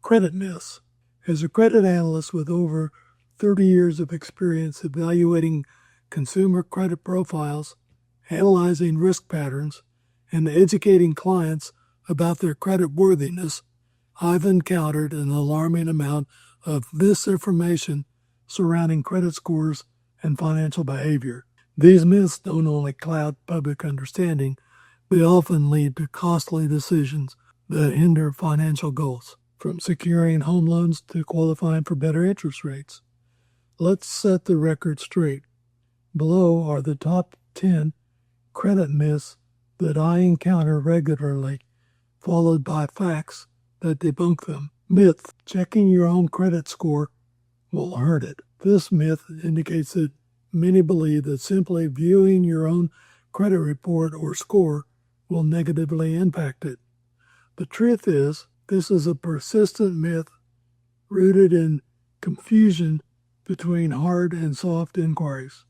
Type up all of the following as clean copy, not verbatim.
Credit myths. As a credit analyst with over 30 years of experience evaluating consumer credit profiles, analyzing risk patterns, and educating clients about their credit worthiness, I've encountered an alarming amount of misinformation surrounding credit scores and financial behavior. These myths don't only cloud public understanding, they often lead to costly decisions that hinder financial goals, from securing home loans to qualifying for better interest rates. Let's set the record straight. Below are the top 10 credit myths that I encounter regularly, followed by facts that debunk them. Myth: checking your own credit score will hurt it. This myth indicates that many believe that simply viewing your own credit report or score will negatively impact it. The truth is, this is a persistent myth rooted in confusion between hard and soft inquiries.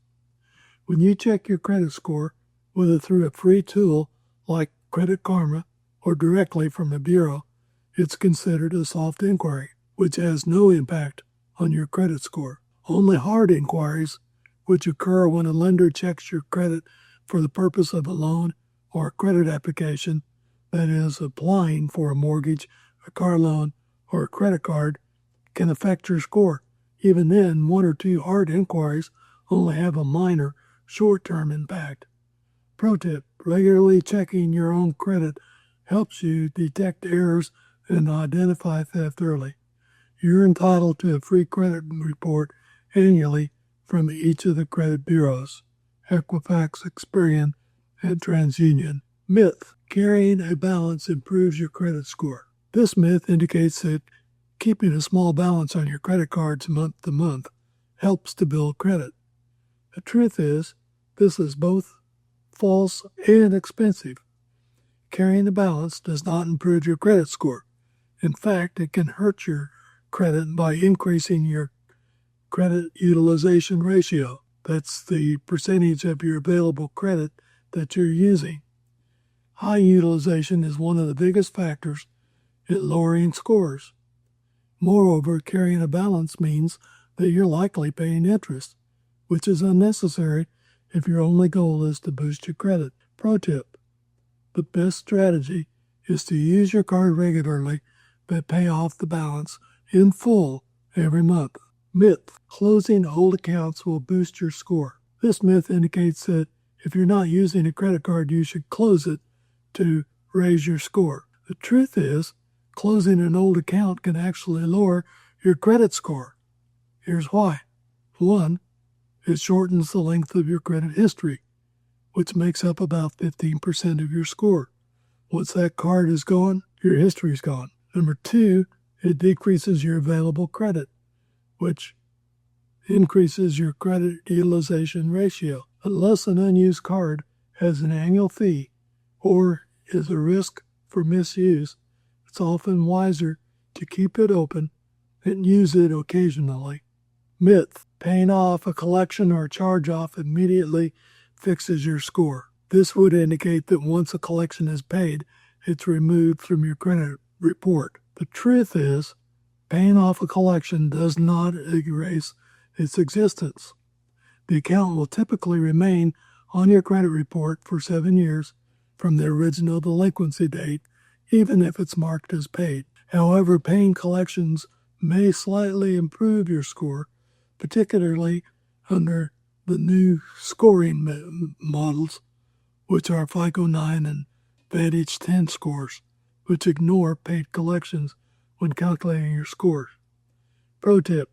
When you check your credit score, whether through a free tool like Credit Karma or directly from a bureau, it's considered a soft inquiry, which has no impact on your credit score. Only hard inquiries, which occur when a lender checks your credit for the purpose of a loan or a credit application, that is, applying for a mortgage, a car loan, or a credit card, can affect your score. Even then, one or two hard inquiries only have a minor, short-term impact. Pro tip: regularly checking your own credit helps you detect errors and identify theft early. You're entitled to a free credit report annually from each of the credit bureaus: Equifax, Experian, and TransUnion. Myth: carrying a balance improves your credit score. This myth indicates that keeping a small balance on your credit cards month to month helps to build credit. The truth is, this is both false and expensive. Carrying a balance does not improve your credit score. In fact, it can hurt your credit by increasing your credit utilization ratio. That's the percentage of your available credit that you're using. High utilization is one of the biggest factors in lowering scores. Moreover, carrying a balance means that you're likely paying interest, which is unnecessary if your only goal is to boost your credit. Pro tip: the best strategy is to use your card regularly but pay off the balance in full every month. Myth: closing old accounts will boost your score. This myth indicates that if you're not using a credit card, you should close it to raise your score. The truth is, closing an old account can actually lower your credit score. Here's why. 1. It shortens the length of your credit history, which makes up about 15% of your score. Once that card is gone, your history's gone. Number 2, it decreases your available credit, which increases your credit utilization ratio. Unless an unused card has an annual fee or is a risk for misuse, it's often wiser to keep it open and use it occasionally. Myth: paying off a collection or charge-off immediately fixes your score. This would indicate that once a collection is paid, it's removed from your credit report. The truth is, paying off a collection does not erase its existence. The account will typically remain on your credit report for 7 years from the original delinquency date, even if it's marked as paid. However, paying collections may slightly improve your score, particularly under the new scoring models, which are FICO 9 and Vantage 10 scores, which ignore paid collections when calculating your scores. Pro tip: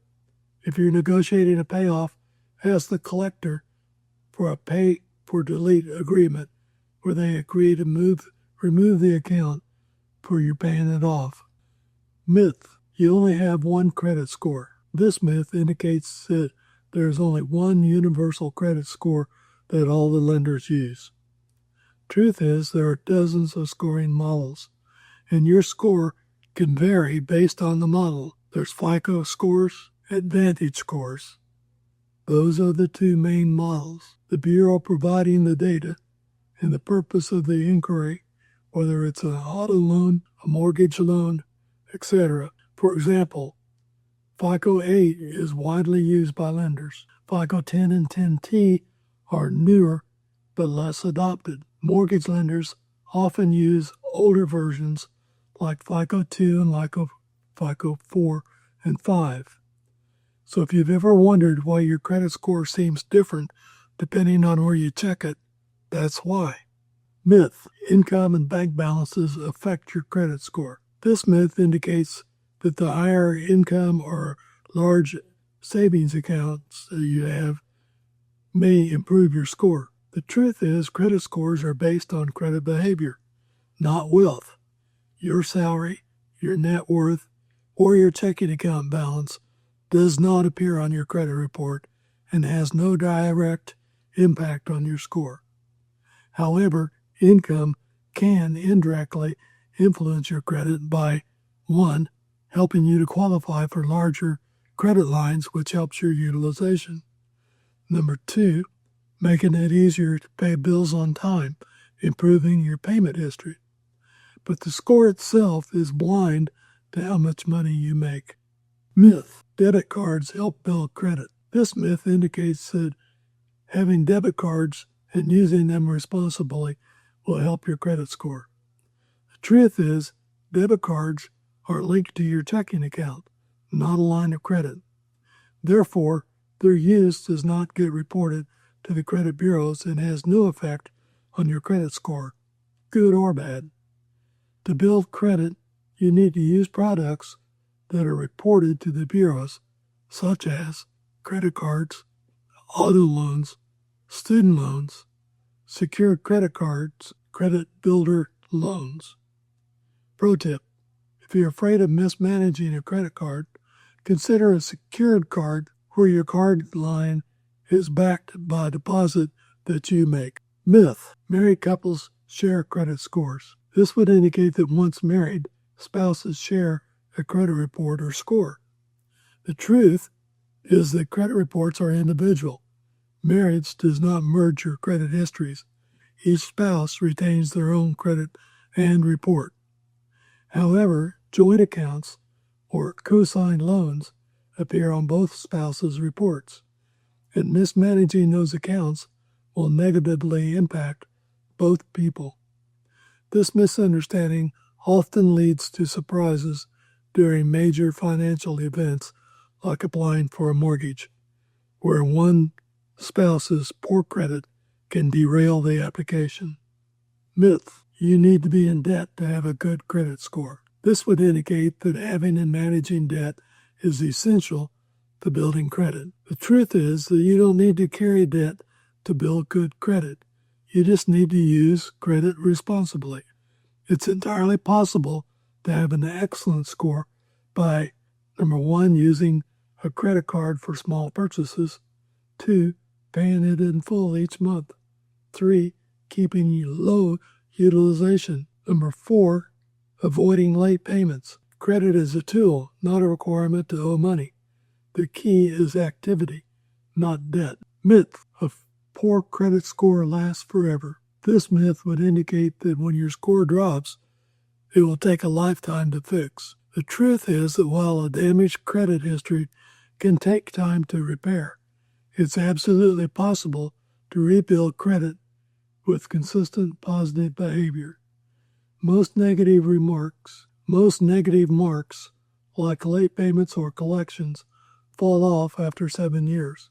if you're negotiating a payoff, ask the collector for a pay for delete agreement where they agree to remove the account for you paying it off. Myth: you only have one credit score. This myth indicates that there is only one universal credit score that all the lenders use. Truth is, there are dozens of scoring models, and your score can vary based on the model. There's FICO scores and Vantage scores. Those are the two main models. The bureau providing the data and the purpose of the inquiry, whether it's an auto loan, a mortgage loan, etc., For example, FICO 8 is widely used by lenders. FICO 10 and 10T are newer but less adopted. Mortgage lenders often use older versions like FICO 2 and FICO 4 and 5. So if you've ever wondered why your credit score seems different depending on where you check it, that's why. Myth: income and bank balances affect your credit score. This myth indicates that the higher income or large savings accounts that you have may improve your score. The truth is, credit scores are based on credit behavior, not wealth. Your salary, your net worth, or your checking account balance does not appear on your credit report and has no direct impact on your score. However, income can indirectly influence your credit by 1. Helping you to qualify for larger credit lines, which helps your utilization. 2. Making it easier to pay bills on time, improving your payment history. But the score itself is blind to how much money you make. Myth: debit cards help build credit. This myth indicates that having debit cards and using them responsibly will help your credit score. The truth is, debit cards are linked to your checking account, not a line of credit. Therefore, their use does not get reported to the credit bureaus and has no effect on your credit score, good or bad. To build credit, you need to use products that are reported to the bureaus, such as credit cards, auto loans, student loans, secured credit cards, credit builder loans. Pro tip: if you're afraid of mismanaging a credit card, consider a secured card where your card line is backed by a deposit that you make. Myth: married couples share credit scores. This would indicate that once married, spouses share a credit report or score. The truth is that credit reports are individual. Marriage does not merge your credit histories. Each spouse retains their own credit and report. However, joint accounts or co-signed loans appear on both spouses' reports, and mismanaging those accounts will negatively impact both people. This misunderstanding often leads to surprises during major financial events like applying for a mortgage, where one spouse's poor credit can derail the application. Myth: you need to be in debt to have a good credit score. This would indicate that having and managing debt is essential to building credit. The truth is that you don't need to carry debt to build good credit. You just need to use credit responsibly. It's entirely possible to have an excellent score by, 1, using a credit card for small purchases, 2, paying it in full each month, 3, keeping low utilization, 4, avoiding late payments. Credit is a tool, not a requirement to owe money. The key is activity, not debt. Myth: a poor credit score lasts forever. This myth would indicate that when your score drops, it will take a lifetime to fix. The truth is that while a damaged credit history can take time to repair, it's absolutely possible to rebuild credit with consistent positive behavior. Most negative marks, like late payments or collections, fall off after 7 years,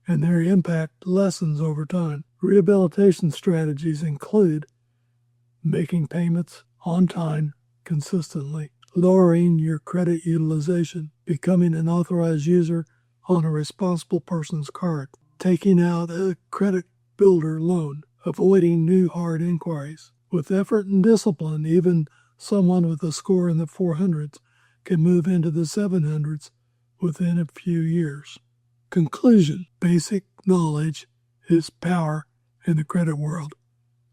and their impact lessens over time. Rehabilitation strategies include making payments on time consistently, lowering your credit utilization, becoming an authorized user on a responsible person's card, taking out a credit builder loan, avoiding new hard inquiries. With effort and discipline, even someone with a score in the 400s can move into the 700s within a few years. Conclusion: basic knowledge is power in the credit world.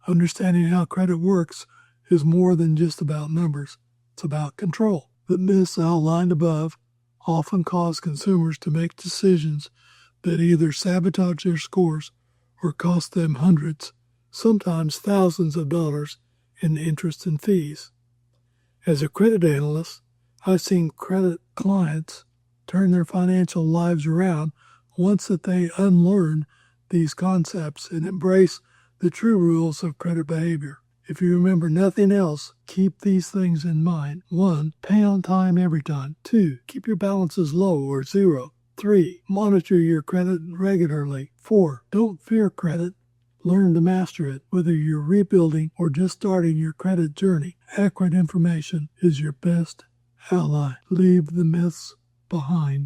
Understanding how credit works is more than just about numbers. It's about control. The myths outlined above often cause consumers to make decisions that either sabotage their scores or cost them hundreds, sometimes thousands of dollars in interest and fees. As a credit analyst, I've seen credit clients turn their financial lives around once that they unlearn these concepts and embrace the true rules of credit behavior. If you remember nothing else, keep these things in mind. 1. Pay on time every time. 2. Keep your balances low or zero. 3. Monitor your credit regularly. 4. Don't fear credit. Learn to master it, whether you're rebuilding or just starting your credit journey. Accurate information is your best ally. Leave the myths behind.